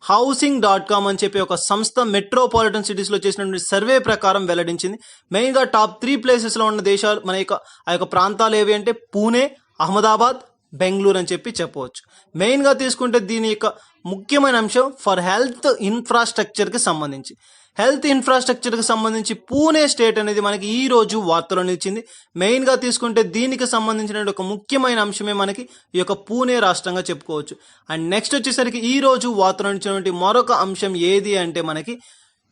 housing.com అని చెప్పి ఒక సంస్థ మెట్రోపాలిటన్ సిటీస్లో చేసినటువంటి సర్వే ప్రకారం వెల్లడించింది. మెయిన్గా టాప్ 3 ప్లేసెస్లో ఉన్న దేశాలు మన యొక్క ఆ యొక్క ప్రాంతాలు ఏవి అంటే పూణే, అహ్మదాబాద్, బెంగళూరు అని చెప్పి చెప్పవచ్చు. మెయిన్గా తీసుకుంటే దీని యొక్క ముఖ్యమైన అంశం ఫర్ హెల్త్ ఇన్ఫ్రాస్ట్రక్చర్కి సంబంధించి. హెల్త్ ఇన్ఫ్రాస్ట్రక్చర్కి సంబంధించి పూణే స్టేట్ అనేది మనకి ఈ రోజు వార్తలో నిలిచింది. మెయిన్గా తీసుకుంటే దీనికి సంబంధించిన ఒక ముఖ్యమైన అంశమే మనకి ఈ యొక్క పూణే రాష్ట్రంగా చెప్పుకోవచ్చు. అండ్ నెక్స్ట్ వచ్చేసరికి ఈ రోజు వార్తలో నిలిచినటువంటి మరొక అంశం ఏది అంటే మనకి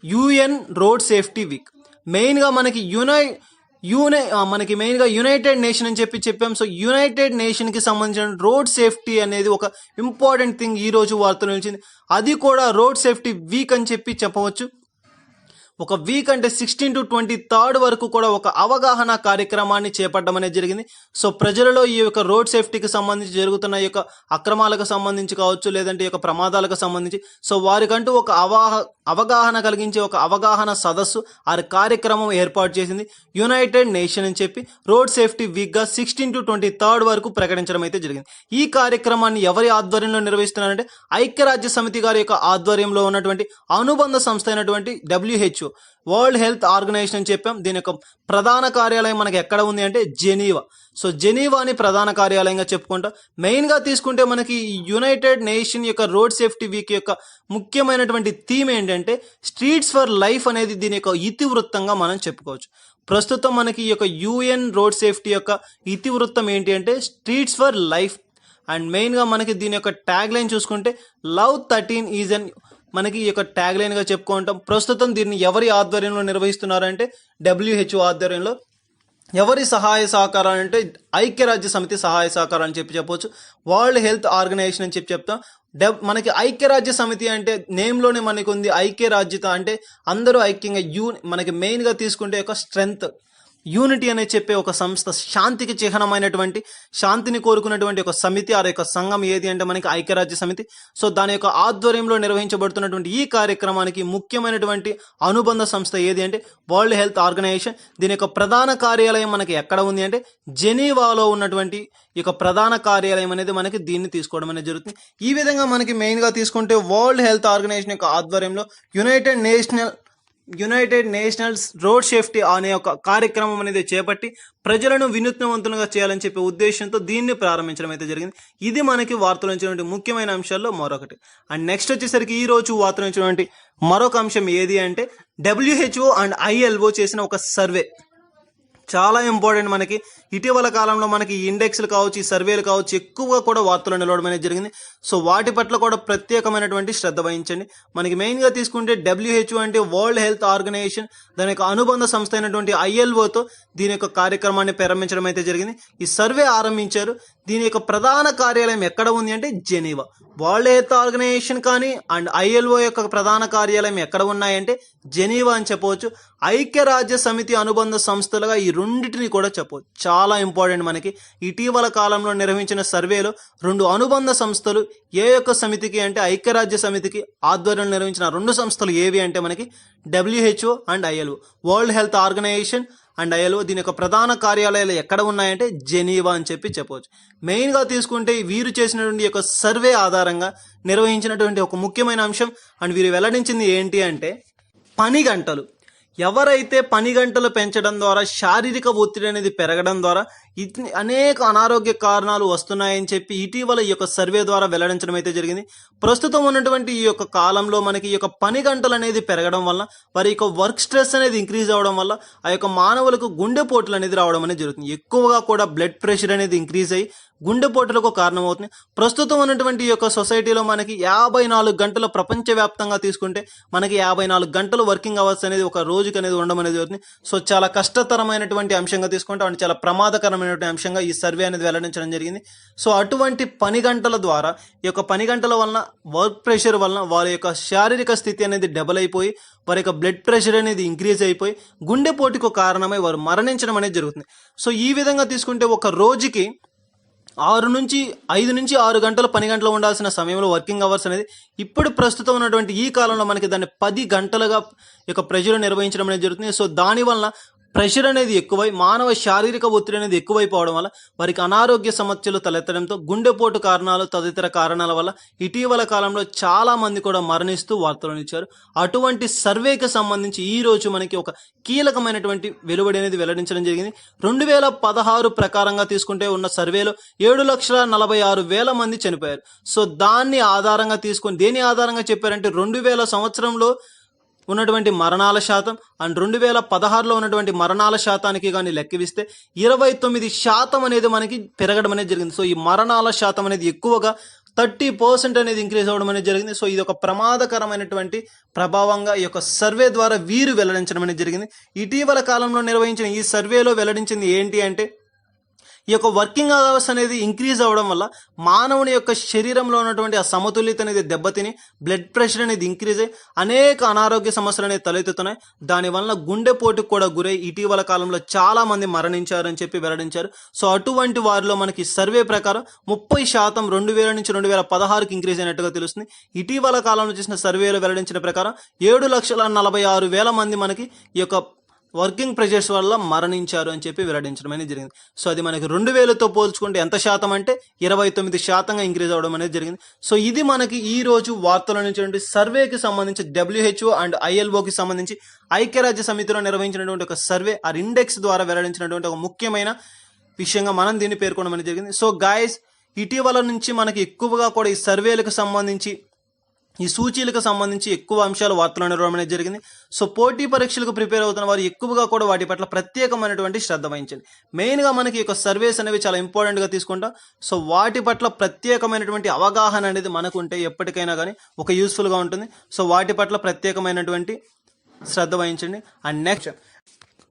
UN రోడ్ సేఫ్టీ వీక్. మెయిన్గా మనకి మనకి మెయిన్గా యునైటెడ్ నేషన్ అని చెప్పి చెప్పాం. సో యునైటెడ్ నేషన్కి సంబంధించిన రోడ్ సేఫ్టీ అనేది ఒక ఇంపార్టెంట్ థింగ్ ఈ రోజు వార్తలో నిలిచింది. అది కూడా రోడ్ సేఫ్టీ వీక్ అని చెప్పి చెప్పవచ్చు. ఒక వీక్ అంటే 16 to 23 వరకు కూడా ఒక అవగాహన కార్యక్రమాన్ని చేపట్టడం అనేది జరిగింది. సో ప్రజలలో ఈ యొక్క రోడ్ సేఫ్టీకి సంబంధించి జరుగుతున్న ఈ యొక్క అక్రమాలకు సంబంధించి కావచ్చు, లేదంటే ఈ యొక్క ప్రమాదాలకు సంబంధించి సో వారికంటూ ఒక అవగాహన కలిగించే ఒక అవగాహన సదస్సు ఆ కార్యక్రమం ఏర్పాటు చేసింది యునైటెడ్ నేషన్ అని చెప్పి రోడ్ సేఫ్టీ వీక్గా 16 to 23 వరకు ప్రకటించడం అయితే జరిగింది. ఈ కార్యక్రమాన్ని ఎవరి ఆధ్వర్యంలో నిర్వహిస్తున్నారంటే ఐక్యరాజ్య సమితి గారి యొక్క ఆధ్వర్యంలో ఉన్నటువంటి అనుబంధ సంస్థ అయినటువంటి WHO వరల్డ్ హెల్త్ ఆర్గనైజేషన్ అని చెప్పాం. దీని యొక్క ప్రధాన కార్యాలయం మనకి ఎక్కడ ఉంది అంటే జెనీవా. సో జెనీవాని ప్రధాన కార్యాలయంగా చెప్పుకుంటాం. మెయిన్గా తీసుకుంటే మనకి యునైటెడ్ నేషన్ యొక్క రోడ్ సేఫ్టీ వీక్ యొక్క ముఖ్యమైనటువంటి థీమ్ ఏంటంటే స్ట్రీట్స్ ఫర్ లైఫ్ అనేది దీని యొక్క ఇతివృత్తంగా మనం చెప్పుకోవచ్చు. ప్రస్తుతం మనకి ఈ యొక్క UN రోడ్ సేఫ్టీ యొక్క ఇతివృత్తం ఏంటి అంటే స్ట్రీట్స్ ఫర్ లైఫ్. అండ్ మెయిన్గా మనకి దీని యొక్క ట్యాగ్ లైన్ చూసుకుంటే లవ్ 13 ఈజ్ అన్ మనకి ఈ యొక్క ట్యాగ్ లైన్గా చెప్పుకుంటాం. ప్రస్తుతం దీన్ని ఎవరి ఆధ్వర్యంలో నిర్వహిస్తున్నారంటే WHO ఆధ్వర్యంలో. ఎవరి సహాయ సహకారాలు అంటే ఐక్యరాజ్య సమితి సహాయ సహకారం అని చెప్పి చెప్పవచ్చు. వరల్డ్ హెల్త్ ఆర్గనైజేషన్ అని చెప్పి చెప్తాం. మనకి ఐక్యరాజ్య సమితి అంటే నేమ్లోనే మనకు ఉంది ఐక్యరాజ్యత అంటే అందరూ ఐక్యంగా మనకి మెయిన్గా తీసుకుంటే ఒక స్ట్రెంగ్త్ యూనిటీ అనే చెప్పే ఒక సంస్థ, శాంతికి చిహ్నమైనటువంటి శాంతిని కోరుకున్నటువంటి ఒక సమితి ఆ యొక్క సంఘం ఏది అంటే మనకి ఐక్యరాజ్య సమితి. సో దాని యొక్క ఆధ్వర్యంలో నిర్వహించబడుతున్నటువంటి ఈ కార్యక్రమానికి ముఖ్యమైనటువంటి అనుబంధ సంస్థ ఏది అంటే వరల్డ్ హెల్త్ ఆర్గనైజేషన్. దీని యొక్క ప్రధాన కార్యాలయం మనకి ఎక్కడ ఉంది అంటే జెనీవాలో ఉన్నటువంటి ఈ యొక్క ప్రధాన కార్యాలయం అనేది మనకి దీన్ని తీసుకోవడం అనేది జరుగుతుంది. ఈ విధంగా మనకి మెయిన్గా తీసుకుంటే వరల్డ్ హెల్త్ ఆర్గనైజేషన్ యొక్క ఆధ్వర్యంలో యునైటెడ్ నేషనల్స్ రోడ్ సేఫ్టీ అనే ఒక కార్యక్రమం అనేది చేపట్టి ప్రజలను వినూత్నవంతులుగా చేయాలని చెప్పే ఉద్దేశంతో దీన్ని ప్రారంభించడం అయితే జరిగింది. ఇది మనకి వార్తలు ఇచ్చినటువంటి ముఖ్యమైన అంశాల్లో మరొకటి. అండ్ నెక్స్ట్ వచ్చేసరికి ఈ రోజు వార్తలు ఇచ్చినటువంటి మరొక అంశం ఏది అంటే WHO అండ్ ILO చేసిన ఒక సర్వే. చాలా ఇంపార్టెంట్ మనకి ఇటీవల కాలంలో మనకి ఈ ఇండెక్స్లు కావచ్చు, ఈ సర్వేలు కావచ్చు ఎక్కువగా కూడా వార్తలు నిలవడం అనేది జరిగింది. సో వాటి పట్ల కూడా ప్రత్యేకమైనటువంటి శ్రద్ధ వహించండి. మనకి మెయిన్గా తీసుకుంటే WHO అంటే వరల్డ్ హెల్త్ ఆర్గనైజేషన్ దాని యొక్క అనుబంధ సంస్థ అయినటువంటి ILOతో దీని యొక్క కార్యక్రమాన్ని ప్రారంభించడం అయితే జరిగింది. ఈ సర్వే ఆరంభించారు. దీని యొక్క ప్రధాన కార్యాలయం ఎక్కడ ఉంది అంటే జెనీవా. వరల్డ్ హెల్త్ ఆర్గనైజేషన్ కానీ అండ్ ILO యొక్క ప్రధాన కార్యాలయం ఎక్కడ ఉన్నాయంటే జెనీవా అని చెప్పవచ్చు. ఐక్యరాజ్య సమితి అనుబంధ సంస్థలుగా ఈ రెండింటిని కూడా చెప్పవచ్చు. చాలా ఇంపార్టెంట్. మనకి ఇటీవల కాలంలో నిర్వహించిన సర్వేలో 2 అనుబంధ సంస్థలు ఏ యొక్క సమితికి అంటే ఐక్యరాజ్య సమితికి ఆధ్వర్యంలో నిర్వహించిన 2 సంస్థలు ఏవి అంటే మనకి WHO and ILO, world health organization and ILO. దీని యొక్క ప్రధాన కార్యాలయాలు ఎక్కడ ఉన్నాయంటే జెనీవా అని చెప్పవచ్చు. మెయిన్గా తీసుకుంటే వీరు చేసినటువంటి యొక్క సర్వే ఆధారంగా నిర్వహించినటువంటి ఒక ముఖ్యమైన అంశం అండ్ వీరు వెల్లడించింది ఏంటి అంటే పని గంటలు. ఎవరైతే పని గంటలు పెంచడం ద్వారా శారీరక ఒత్తిడి అనేది పెరగడం ద్వారా అనేక అనారోగ్య కారణాలు వస్తున్నాయని చెప్పి ఇటీవల ఈ యొక్క సర్వే ద్వారా వెల్లడించడం అయితే జరిగింది. ప్రస్తుతం ఉన్నటువంటి ఈ యొక్క కాలంలో మనకి ఈ యొక్క పని గంటలు అనేది పెరగడం వల్ల వారి యొక్క వర్క్ స్ట్రెస్ అనేది ఇంక్రీజ్ అవ్వడం వల్ల ఆ యొక్క మానవులకు గుండెపోటులు అనేది రావడం అనేది జరుగుతుంది. ఎక్కువగా కూడా బ్లడ్ ప్రెషర్ అనేది ఇంక్రీజ్ అయ్యి గుండెపోటులకు కారణమవుతుంది. ప్రస్తుతం ఉన్నటువంటి ఈ యొక్క సొసైటీలో మనకి 54 గంటలు ప్రపంచవ్యాప్తంగా తీసుకుంటే మనకి 54 గంటలు వర్కింగ్ అవర్స్ అనేది ఒక రోజుకి అనేది ఉండడం అనేది జరుగుతుంది. సో చాలా కష్టతరమైనటువంటి అంశంగా తీసుకుంటే అంటే చాలా ప్రమాదకరమైనటువంటి అంశంగా ఈ సర్వే అనేది వెల్లడించడం జరిగింది. సో అటువంటి పని గంటల ద్వారా ఈ యొక్క పని గంటల వలన వర్క్ ప్రెషర్ వలన వారి యొక్క శారీరక స్థితి అనేది డబల్ అయిపోయి వారి యొక్క బ్లడ్ ప్రెషర్ అనేది ఇంక్రీజ్ అయిపోయి గుండెపోటుకు కారణమై వారు మరణించడం అనేది జరుగుతుంది. సో ఈ విధంగా తీసుకుంటే ఒక రోజుకి 5 నుంచి 6 గంటలు పని గంటలు ఉండాల్సిన సమయంలో వర్కింగ్ అవర్స్ అనేది ఇప్పుడు ప్రస్తుతం ఉన్నటువంటి ఈ కాలంలో మనకి దాన్ని 10 గంటలుగా యొక్క ప్రెషర్ నిర్వహించడం అనేది జరుగుతుంది. సో దానివల్ల ప్రెషర్ అనేది ఎక్కువై మానవ శారీరక ఒత్తిడి అనేది ఎక్కువైపోవడం వల్ల వారికి అనారోగ్య సమస్యలు తలెత్తడంతో గుండెపోటు కారణాలు తదితర కారణాల వల్ల ఇటీవల కాలంలో చాలా మంది కూడా మరణిస్తూ వార్తలను ఇచ్చారు. అటువంటి సర్వేకి సంబంధించి ఈ రోజు మనకి ఒక కీలకమైనటువంటి వెలువడి అనేది వెల్లడించడం జరిగింది. 2016 ప్రకారంగా తీసుకుంటే ఉన్న సర్వేలో 7,46,000 మంది చనిపోయారు. సో దాన్ని ఆధారంగా తీసుకొని దేని ఆధారంగా చెప్పారంటే 2000 సంవత్సరంలో ఉన్నటువంటి మరణాల శాతం అండ్ 2016లో ఉన్నటువంటి మరణాల శాతానికి కానీ లెక్కవిస్తే 29% అనేది మనకి పెరగడం అనేది జరిగింది. సో ఈ మరణాల శాతం అనేది ఎక్కువగా 30% అనేది ఇంక్రీజ్ అవ్వడం అనేది జరిగింది. సో ఇది ఒక ప్రమాదకరమైనటువంటి ప్రభావంగా ఈ యొక్క సర్వే ద్వారా వీరు వెల్లడించడం అనేది జరిగింది. ఇటీవల కాలంలో నిర్వహించిన ఈ సర్వేలో వెల్లడించింది ఏంటి అంటే ఈ యొక్క వర్కింగ్ అవర్స్ అనేది ఇంక్రీజ్ అవ్వడం వల్ల మానవుని యొక్క శరీరంలో ఉన్నటువంటి ఆ సమతుల్యత అనేది దెబ్బతిని బ్లడ్ ప్రెషర్ అనేది ఇంక్రీజ్ అయ్యి అనేక అనారోగ్య సమస్యలు అనేది తలెత్తుతున్నాయి. దానివల్ల గుండెపోటుకు కూడా గురై ఇటీవల కాలంలో చాలా మంది మరణించారని చెప్పి వెల్లడించారు. సో అటువంటి వారిలో మనకి సర్వే ప్రకారం 30% 2000 నుంచి 2016కి ఇంక్రీజ్ అయినట్టుగా తెలుస్తుంది. ఇటీవల కాలంలో చేసిన సర్వేలో వెల్లడించిన ప్రకారం 7,46,000 మంది మనకి ఈ యొక్క వర్కింగ్ ప్రెషర్స్ వల్ల మరణించారు అని చెప్పి వెల్లడించడం అనేది జరిగింది. సో అది మనకి 2000తో పోల్చుకుంటే ఎంత శాతం అంటే 29% ఇంక్రీజ్ అవ్వడం అనేది జరిగింది. సో ఇది మనకి ఈ రోజు వార్తల నుంచి సర్వేకి సంబంధించి WHO అండ్ ILOకి సంబంధించి ఐక్యరాజ్య సమితిలో నిర్వహించినటువంటి ఒక సర్వే ఆ ఇండెక్స్ ద్వారా వెల్లడించినటువంటి ఒక ముఖ్యమైన విషయంగా మనం దీన్ని పేర్కొనడం అనేది జరిగింది. సో గాయస్ ఇటీవల నుంచి మనకి ఎక్కువగా కూడా ఈ సర్వేలకు సంబంధించి ఈ సూచీలకు సంబంధించి ఎక్కువ అంశాలు వార్తలు నిర్వహణ అనేది జరిగింది. సో పోటీ పరీక్షలకు ప్రిపేర్ అవుతున్న వారు ఎక్కువగా కూడా వాటి పట్ల ప్రత్యేకమైనటువంటి శ్రద్ధ వహించండి. మెయిన్గా మనకి యొక్క సర్వేస్ అనేవి చాలా ఇంపార్టెంట్గా తీసుకుంటాం. సో వాటి పట్ల ప్రత్యేకమైనటువంటి అవగాహన అనేది మనకు ఉంటే ఎప్పటికైనా కానీ ఒక యూస్ఫుల్గా ఉంటుంది. సో వాటి పట్ల ప్రత్యేకమైనటువంటి శ్రద్ధ వహించండి. అండ్ నెక్స్ట్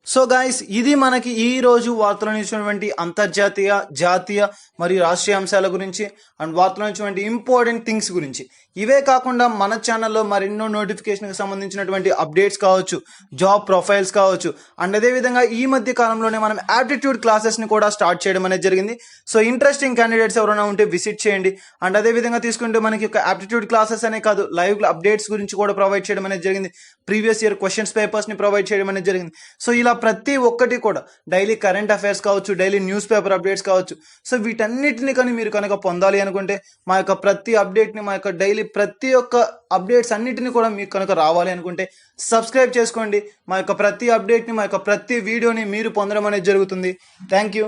సో గైస్ ఇది మనకి ఈ రోజు వార్తలు ఇచ్చినటువంటి అంతర్జాతీయ జాతీయ మరియు రాష్ట్రీయ అంశాల గురించి అండ్ వార్తలు ఇచ్చినటువంటి ఇంపార్టెంట్ థింగ్స్ గురించి. ఇవే కాకుండా మన ఛానల్లో మరెన్నో నోటిఫికేషన్కి సంబంధించినటువంటి అప్డేట్స్ కావచ్చు, జాబ్ ప్రొఫైల్స్ కావచ్చు అండ్ అదేవిధంగా ఈ మధ్య కాలంలోనే మనం యాప్టిట్యూడ్ క్లాసెస్ని కూడా స్టార్ట్ చేయడం అనేది జరిగింది. సో ఇంట్రెస్టింగ్ క్యాండిడేట్స్ ఎవరైనా ఉంటే విజిట్ చేయండి. అండ్ అదేవిధంగా తీసుకుంటే మనకి ఒక యాప్టిట్యూడ్ క్లాసెస్ అనే కాదు లైవ్ అప్డేట్స్ గురించి కూడా ప్రొవైడ్ చేయడం అనేది జరిగింది. ప్రీవియస్ ఇయర్ క్వశ్చన్స్ పేపర్స్ని ప్రొవైడ్ చేయడం అనేది జరిగింది. సో ఇలా ప్రతి ఒక్కటి కూడా డైలీ కరెంట్ అఫైర్స్ కావచ్చు, డైలీ న్యూస్ పేపర్ అప్డేట్స్ కావచ్చు. సో వీటన్నిటిని కానీ మీరు కనుక పొందాలి అనుకుంటే మా యొక్క ప్రతి అప్డేట్ని మా యొక్క డైలీ ప్రతి ఒక్క అప్డేట్స్ అన్నిటిని కూడా మీకు కనుక రావాలి అనుకుంటే సబ్స్క్రైబ్ చేసుకోండి. మా యొక్క ప్రతి అప్డేట్ని మా యొక్క ప్రతి వీడియోని మీరు పొందడం అనేది జరుగుతుంది. Thank you.